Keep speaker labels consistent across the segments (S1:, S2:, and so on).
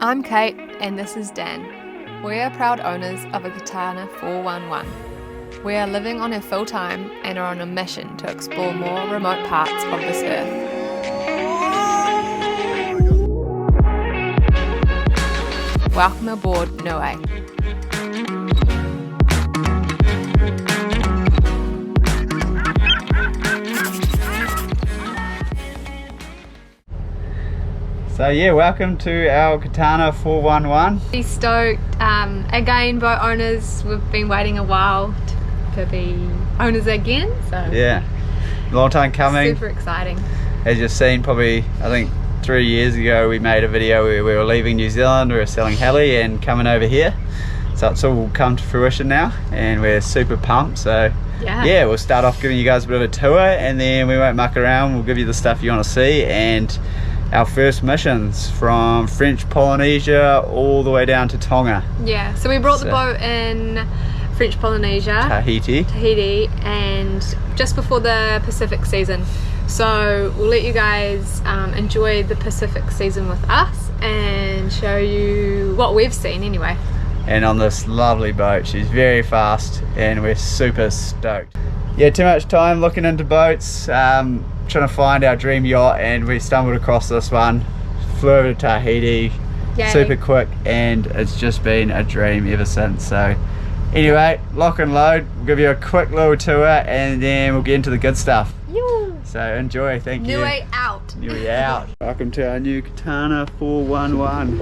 S1: I'm Kate and this is Dan. We are proud owners of a Katana 411. We are living on her full time and are on a mission to explore more remote parts of this earth. Welcome aboard NIUE.
S2: So yeah, welcome to our Katana 411.
S1: Be stoked. Again, boat owners, we've been waiting a while to be owners again. So
S2: yeah, long time coming.
S1: Super exciting.
S2: As you've seen, probably I think 3 years ago we made a video where we were leaving New Zealand, we were selling heli and coming over here. So it's all come to fruition now and we're super pumped. So yeah, we'll start off giving you guys a bit of a tour and then we won't muck around, we'll give you the stuff you want to see. And our first missions from French Polynesia all the way down to Tonga.
S1: Yeah, so we brought the boat in French Polynesia, Tahiti, and just before the Pacific season. So we'll let you guys enjoy the Pacific season with us and show you what we've seen anyway.
S2: And on this lovely boat, she's very fast and we're super stoked. Yeah, too much time looking into boats, trying to find our dream yacht, and we stumbled across this one, flew over to Tahiti. Yay. Super quick, and it's just been a dream ever since. So anyway, lock and load, we'll give you a quick little tour and then we'll get into the good stuff. So enjoy, thank you.
S1: NIUE out.
S2: NIUE out. Welcome to our new Katana 411.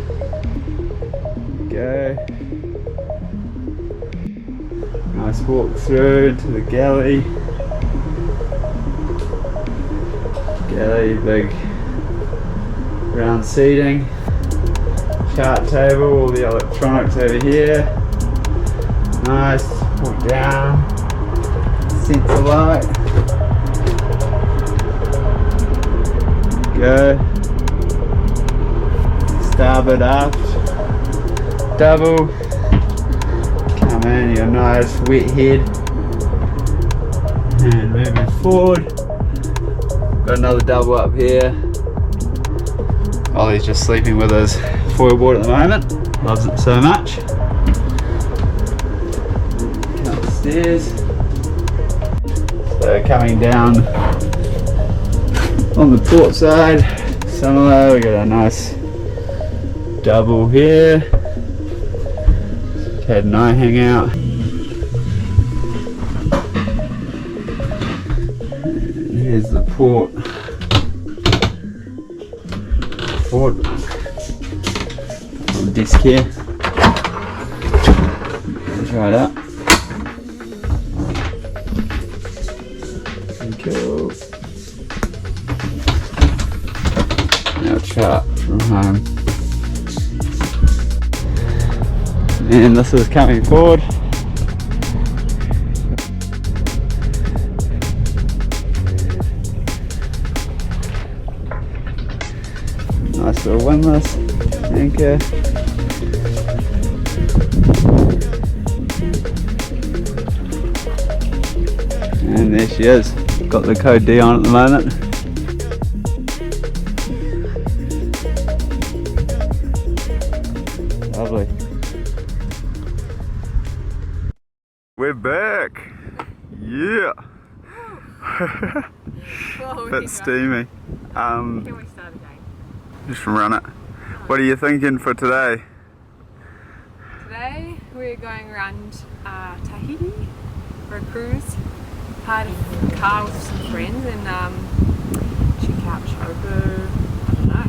S2: Go. Nice walk through into the galley. Big round seating, chart table, all the electronics over here. Nice, walk down, sensor light. Go. Starboard aft, double. Come in, your nice wet head. And moving forward. Got another double up here. Ollie's just sleeping with his foilboard at the moment. Loves it so much. Come upstairs. So coming down on the port side, similar, we got a nice double here. Ted and I hang out. Here's the port. On the desk here. Right up. Cool. Now chart from home. And this is coming forward. Nice little windlass, anchor. And there she is. Got the code D on at the moment. Lovely. We're back. Yeah. Bit steamy.
S1: Can we start again?
S2: Just run it. What are you thinking for today?
S1: Today we're going around Tahiti for a cruise. Hired a car with some friends and check out Chopu. I don't know.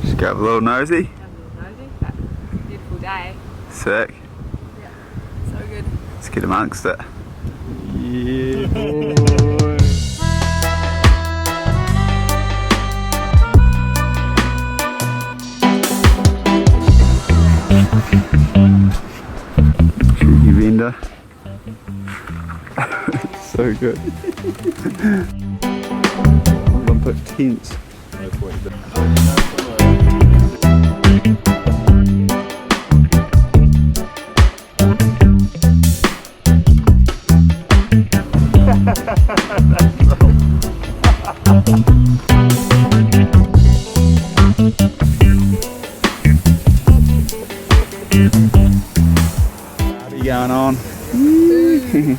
S2: Just go have a little nosy.
S1: But it's a beautiful day.
S2: Sick.
S1: Yeah, so good.
S2: Let's get amongst it. Yeah, boy. Cheeky vendor. So good. I'm gonna put tents. No point.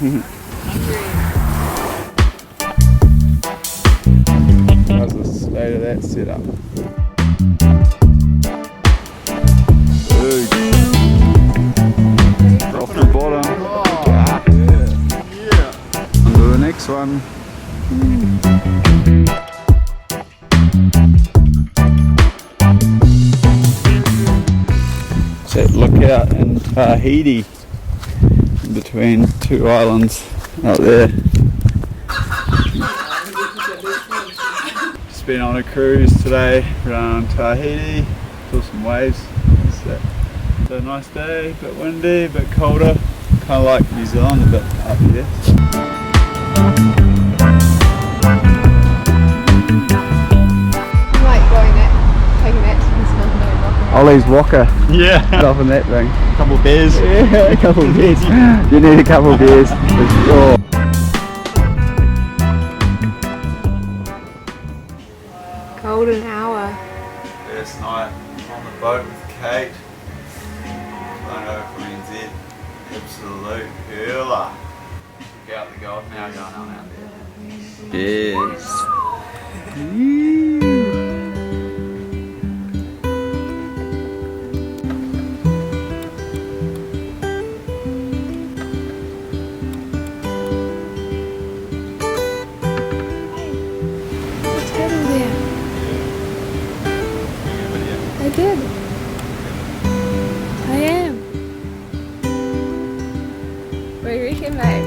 S2: How's the state of that setup? Off the bottom. Yeah. Onto the next one. That lookout in Tahiti, in between two islands out there. Just been on a cruise today around Tahiti, saw some waves. It's a nice day, a bit windy, a bit colder, kind of like New Zealand, a bit up here. Ollie's Walker. Yeah. Up in that thing. A couple of beers. Yeah, a couple of beers. You need a couple of beers for sure.
S1: Golden hour.
S2: First night on the boat with Kate. Flying over from NZ. Absolute hurler. Look out the Gulf now going on out there. Yes.
S1: I did. I am. What do you reckon, mate?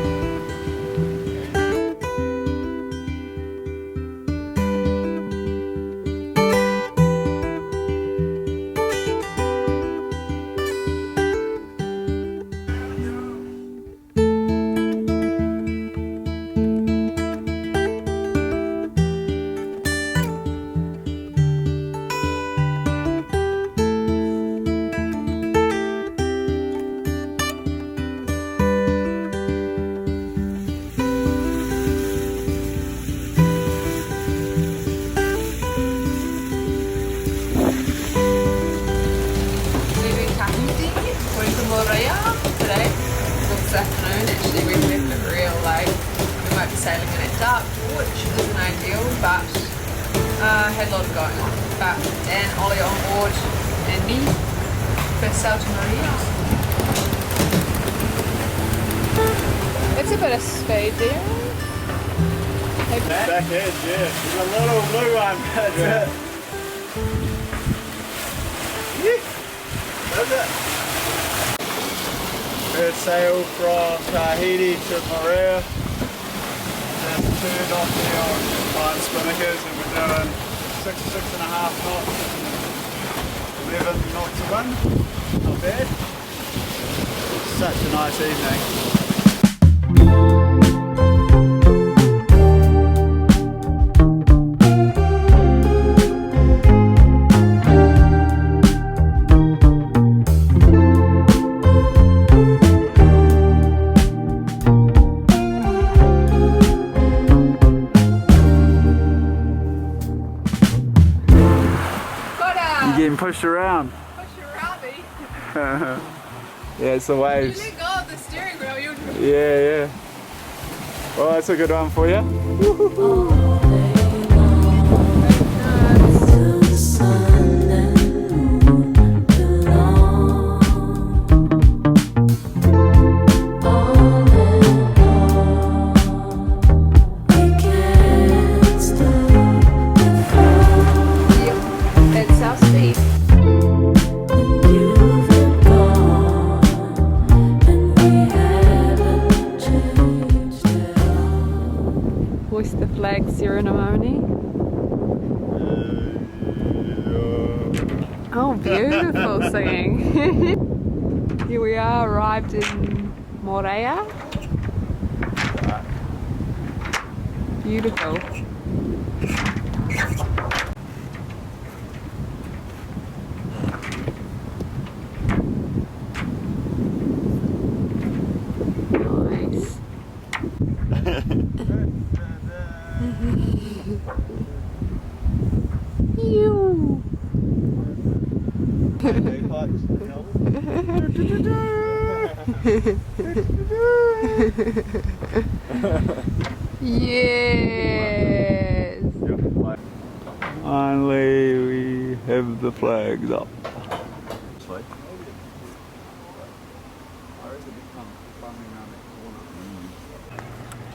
S3: Moorea today, well this afternoon actually. We left at real late. We might be sailing in at dark, which isn't ideal, but had a lot going on. But Dan, Ollie on board and me first sail to Moorea.
S1: It's a bit of speed there.
S2: Back edge, yeah. There's a little blue one, that's it. Yeah, that's it. First sail from Tahiti to Moorea. Just turned off there on flying spinnakers and we're doing 6.5 knots and 11 knots of wind. Not bad. Such a nice evening. Getting pushed around.
S1: Push around me.
S2: Yeah, it's the waves.
S1: You let go of the steering wheel, you'll...
S2: Yeah. Well, that's a good one for you.
S1: Hoist the flag ceremony. Oh, beautiful singing. Here we are, arrived in Moorea. Beautiful. Nice. You. Yes.
S2: Finally, we have the flags up.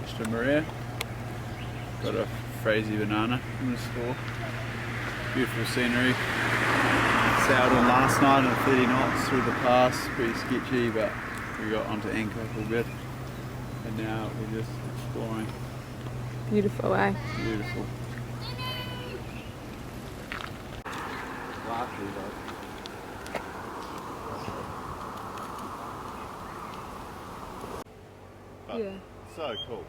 S2: Just a Moorea. Got a crazy banana in the store. Beautiful scenery. Sailed on last night at 30 knots through the pass. Pretty sketchy, but we got onto anchor all good. And now we're just exploring.
S1: Beautiful, eh?
S2: Beautiful.
S1: Yeah.
S4: So cool.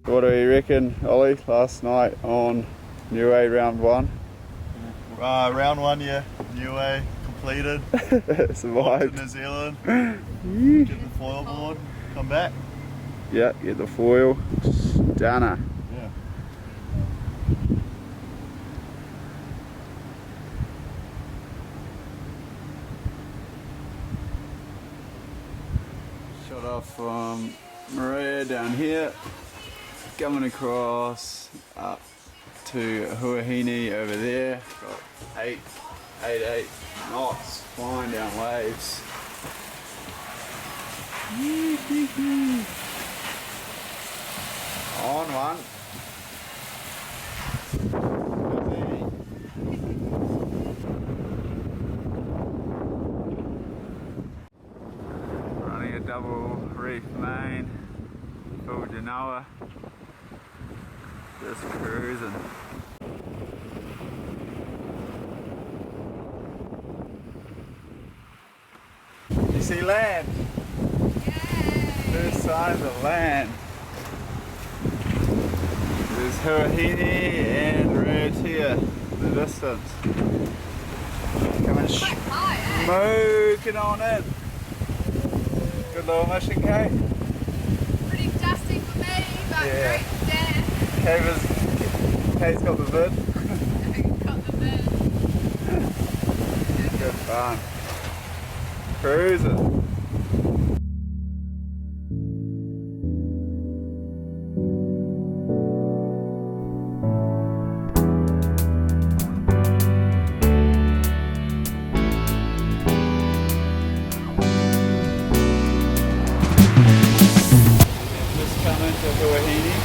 S2: What do you reckon, Ollie, last night on NIUE round 1?
S4: Round 1, yeah. NIUE completed.
S2: Survived.
S4: To New Zealand. Get the foil board. Come back.
S2: Yeah, get the foil. Stunner.
S4: Yeah.
S2: Shot off from Moorea down here, coming across up to Huahine over there. Got 8 knots flying down waves. On one. Running a double reef main, full Genoa. Just cruising. You see land? There's signs of land. There's Huahine and Moorea in the distance. Coming smoking on in. Good little mission, Kate.
S3: Pretty dusty for me, but
S2: Yeah.
S3: great for Dan.
S2: Kate's got the vid.
S3: Got the bed.
S2: Good fun. Cruising. Just coming to Huahine.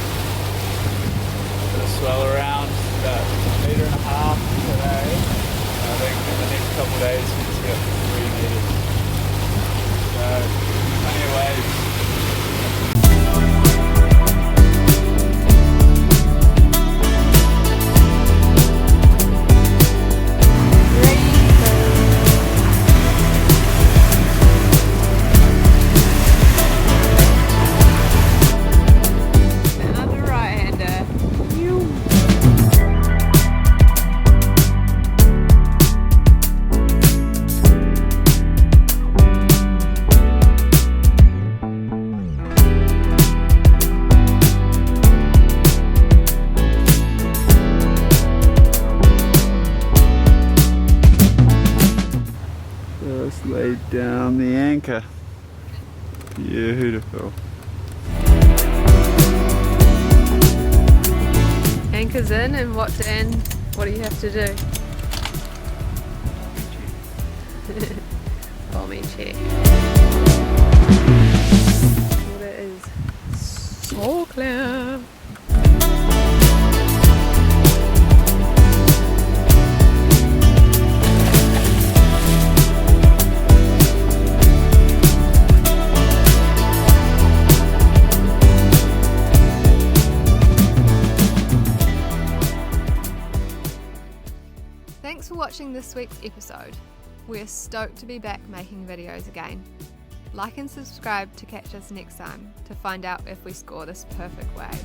S2: The swell around about 1.5 meters today. I think in the next couple of days we just get 3 meters. So plenty of waves.
S1: Another right-hander.
S2: go down the anchor. Beautiful.
S1: Anchor's in, and what to end? What do you have to do? Follow me, check. Water is so clear. Thanks for watching this week's episode. We're stoked to be back making videos again. Like and subscribe to catch us next time to find out if we score this perfect wave.